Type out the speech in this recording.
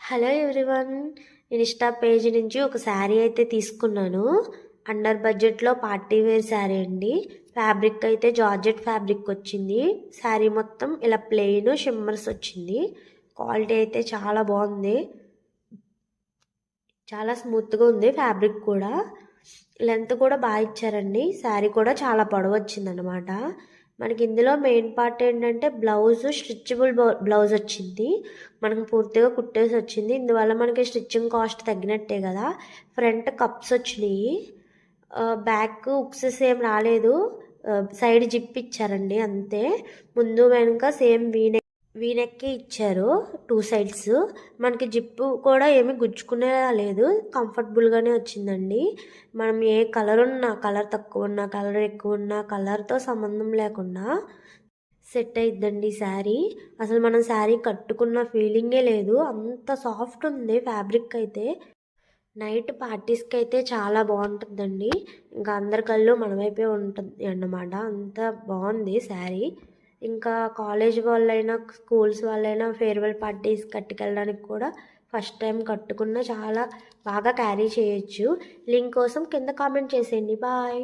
Hello everyone. నేను Insta page నుంచి ఒక శారీ అయితే తీసుకున్నాను. అండర్ బడ్జెట్లో పార్టీ వేర్ శారీ అండి. ఫ్యాబ్రిక్ అయితే జార్జెట్ ఫ్యాబ్రిక్ వచ్చింది. శారీ మొత్తం ఇలా ప్లెయిన్ షిమ్మర్స్ వచ్చింది. క్వాలిటీ అయితే చాలా బాగుంది, చాలా స్మూత్గా ఉంది. ఫ్యాబ్రిక్ కూడా లెంత్ కూడా బాగా ఇచ్చారండి. శారీ కూడా చాలా పొడవు వచ్చిందనమాట. మనకి ఇందులో మెయిన్ పార్ట్ ఏంటంటే బ్లౌజ్ స్ట్రిచబుల్ బ్లౌజ్ వచ్చింది. మనకు పూర్తిగా కుట్టేసి వచ్చింది. ఇందువల్ల మనకి స్టిచ్చింగ్ కాస్ట్ తగ్గినట్టే కదా. ఫ్రంట్ కప్స్ వచ్చినాయి, బ్యాక్ ఉక్సెస్ ఏం రాలేదు. సైడ్ జిప్ ఇచ్చారండి అంతే. ముందు వెనుక సేమ్ వీనెక్కి ఇచ్చారు, 2 సైడ్స్. మనకి జిప్పు కూడా ఏమి గుచ్చుకునేలా లేదు, కంఫర్టబుల్గానే వచ్చిందండి. మనం ఏ కలర్ ఉన్నా, కలర్ తక్కువ ఉన్నా, కలర్ ఎక్కువ ఉన్నా, కలర్తో సంబంధం లేకుండా సెట్ అయిద్దండి శారీ. అసలు మనం శారీ కట్టుకున్న ఫీలింగే లేదు, అంత సాఫ్ట్ ఉంది ఫ్యాబ్రిక్ అయితే. నైట్ పార్టీస్కి అయితే చాలా బాగుంటుందండి. ఇంకా అందరి కళ్ళు మన వైపే ఉంటుంది అన్నమాట, అంత బాగుంది శారీ. ఇంకా కాలేజ్ వాళ్ళైనా, స్కూల్స్ వాళ్ళైనా ఫేర్వెల్ పార్టీస్ కట్టుకెళ్ళడానికి కూడా ఫస్ట్ టైం కట్టుకున్న చాలా బాగా క్యారీ చేయొచ్చు. లింక్ కోసం కింద కామెంట్ చేసేయండి. బాయ్.